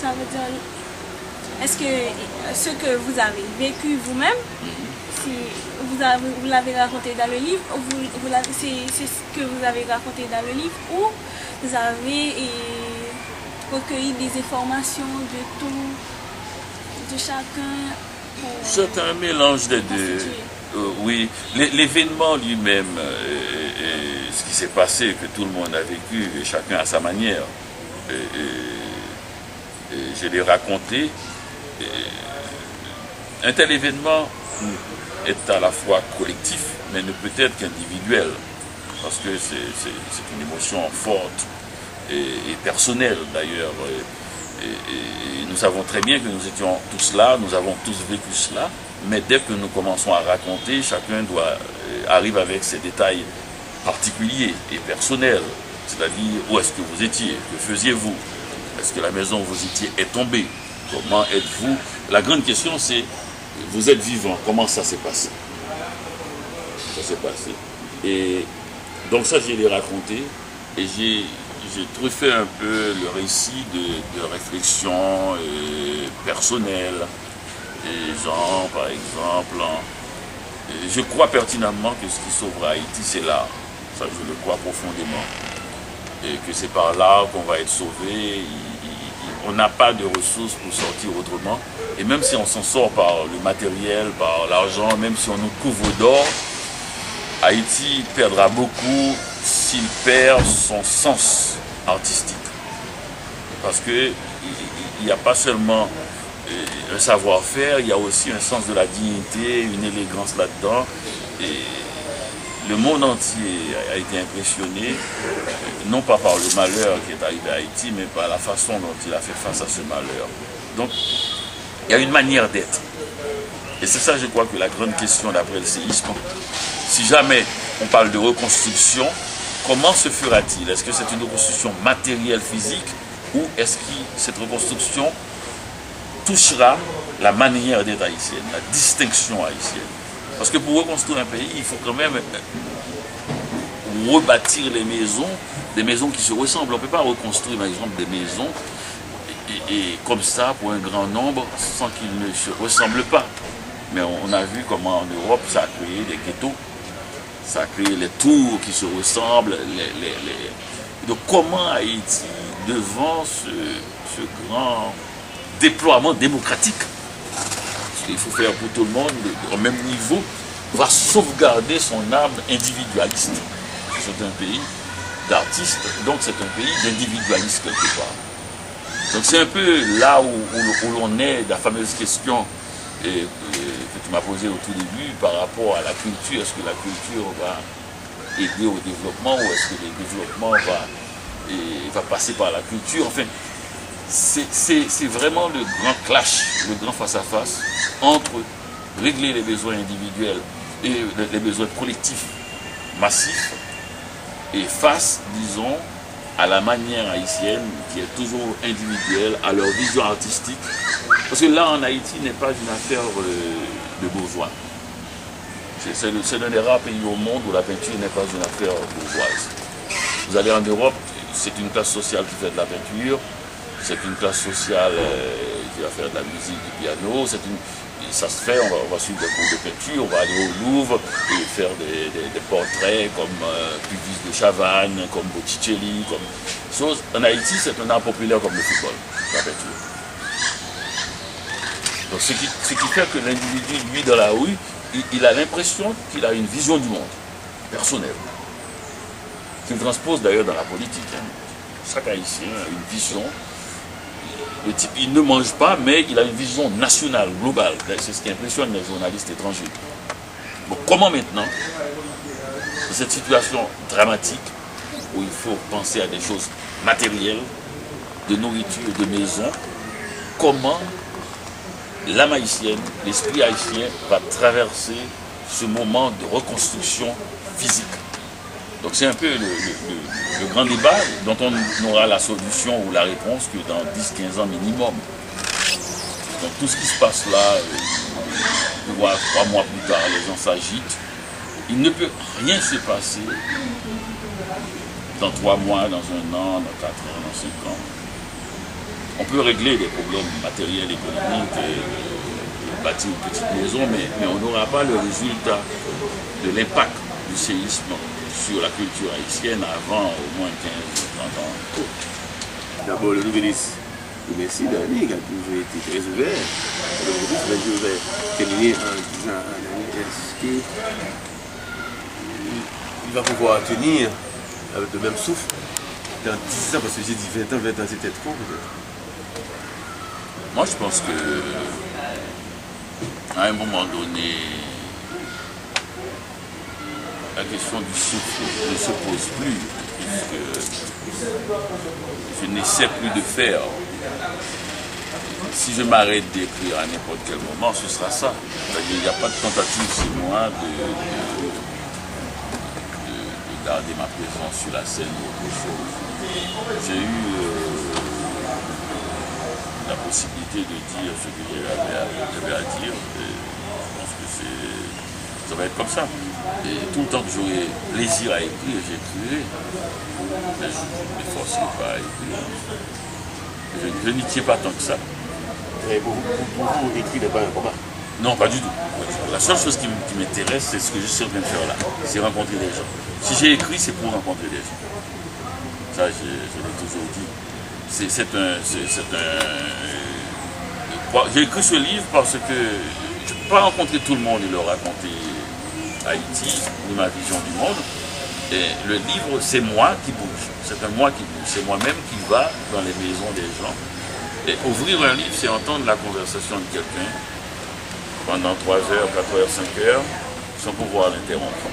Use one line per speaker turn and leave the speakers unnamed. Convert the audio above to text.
ça veut dire, est-ce que ce que vous avez vécu vous-même, si vous l'avez raconté dans le livre, c'est ce que vous avez raconté dans le livre, ou vous avez recueilli des informations de tout, de chacun?
C'est un mélange des deux. Oui, l'événement lui-même, ce qui s'est passé, que tout le monde a vécu, et chacun à sa manière, je l'ai raconté. Un tel événement est à la fois collectif, mais ne peut être qu'individuel, parce que c'est une émotion forte et personnelle d'ailleurs. Et nous savons très bien que nous étions tous là, nous avons tous vécu cela, mais dès que nous commençons à raconter, chacun arrive avec ses détails particuliers et personnels, c'est-à-dire où est-ce que vous étiez, que faisiez-vous, est-ce que la maison où vous étiez est tombée, comment êtes-vous. La grande question c'est, vous êtes vivant, comment ça s'est passé? Ça s'est passé. Et donc ça je l'ai raconté, et j'ai truffé un peu le récit de réflexions personnelles. Et genre, par exemple, je crois pertinemment que ce qui sauvera Haïti, c'est l'art. Ça, je le crois profondément. Et que c'est par l'art qu'on va être sauvé. On n'a pas de ressources pour sortir autrement. Et même si on s'en sort par le matériel, par l'argent, même si on nous couvre d'or, Haïti perdra beaucoup s'il perd son sens artistique. Parce qu'il n'y a pas seulement un savoir-faire, il y a aussi un sens de la dignité, une élégance là-dedans. Et le monde entier a été impressionné, non pas par le malheur qui est arrivé à Haïti, mais par la façon dont il a fait face à ce malheur. Donc, il y a une manière d'être. Et c'est ça, je crois, que la grande question d'après le séisme. Si jamais on parle de reconstruction, comment se fera-t-il? Est-ce que c'est une reconstruction matérielle, physique, ou est-ce que cette reconstruction touchera la manière d'être haïtienne, la distinction haïtienne? Parce que pour reconstruire un pays, il faut quand même rebâtir les maisons, des maisons qui se ressemblent. On ne peut pas reconstruire, par exemple, des maisons et comme ça pour un grand nombre sans qu'ils ne se ressemblent pas. Mais on a vu comment en Europe, ça a créé des ghettos, ça a créé les tours qui se ressemblent. Donc comment Haïti, devant ce grand déploiement démocratique, il faut faire pour tout le monde au même niveau, va sauvegarder son âme individualiste. C'est un pays d'artistes, donc c'est un pays d'individualistes quelque part. Donc c'est un peu là où l'on est, la fameuse question que tu m'as posée au tout début par rapport à la culture. Est-ce que la culture va aider au développement ou est-ce que le développement va passer par la culture? Enfin, c'est vraiment le grand clash, le grand face-à-face entre régler les besoins individuels et les besoins collectifs massifs et face, disons, à la manière haïtienne qui est toujours individuelle, à leur vision artistique. Parce que là en Haïti n'est pas une affaire de bourgeois. C'est l'un des rares pays au monde où la peinture n'est pas une affaire bourgeoise. Vous allez en Europe, c'est une classe sociale qui fait de la peinture. C'est une classe sociale qui va faire de la musique, du piano. Ça se fait, on va suivre des cours de peinture, on va aller au Louvre et faire des portraits comme Puvis de Chavannes, comme Botticelli, comme choses. En Haïti, c'est un art populaire comme le football, la peinture. Donc ce qui fait que l'individu, lui, dans la rue, il a l'impression qu'il a une vision du monde, personnelle, qu'il transpose d'ailleurs dans la politique. Hein. Chaque Haïtien a une vision. Le type, il ne mange pas, mais il a une vision nationale, globale. C'est ce qui impressionne les journalistes étrangers. Bon, comment maintenant, dans cette situation dramatique, où il faut penser à des choses matérielles, de nourriture, de maison, comment l'âme haïtienne, l'esprit haïtien va traverser ce moment de reconstruction physique? Donc c'est un peu le grand débat dont on n'aura la solution ou la réponse que dans 10-15 ans minimum. Donc tout ce qui se passe là, 3 mois plus tard, les gens s'agitent. Il ne peut rien se passer dans 3 mois, dans 1 an, dans 4 ans, dans 5 ans. On peut régler des problèmes matériels, économiques, bâtir une petite maison, mais on n'aura pas le résultat de l'impact du séisme sur la culture haïtienne avant au moins 15-30 ans.
D'abord, le ministre, merci Dani, qui a toujours été très ouvert. Le ministre, je vais terminer en disant à Dani, est-ce qu'il va pouvoir tenir avec le même souffle dans 10 ans, parce que j'ai dit 20 ans, c'était trop peut-être.
Moi, je pense que à un moment donné, la question du souffle ne se pose plus, puisque je n'essaie plus de faire. Si je m'arrête d'écrire à n'importe quel moment, ce sera ça. Il n'y a pas de tentative chez moi de garder ma présence sur la scène ou autre chose. J'ai eu la possibilité de dire ce que j'avais à dire. Et je pense que ça va être comme ça. Et tout le temps que j'aurai plaisir à écrire, j'écrirai. Mais je ne m'efforcerai pas à écrire. Je n'y tiens pas tant que ça.
Et pour vous, écrire n'est pas un combat?
Non, pas du tout. La seule chose qui m'intéresse, c'est ce que je suis en train de faire là. C'est rencontrer des gens. Si j'ai écrit, c'est pour rencontrer des gens. Ça, je l'ai toujours dit. J'ai écrit ce livre parce que je ne peux pas rencontrer tout le monde et leur raconter Haïti, ni ma vision du monde. Et le livre, c'est moi qui bouge. C'est un moi qui bouge. C'est moi-même qui va dans les maisons des gens. Et ouvrir un livre, c'est entendre la conversation de quelqu'un pendant 3 heures, 4 heures, 5 heures, sans pouvoir l'interrompre.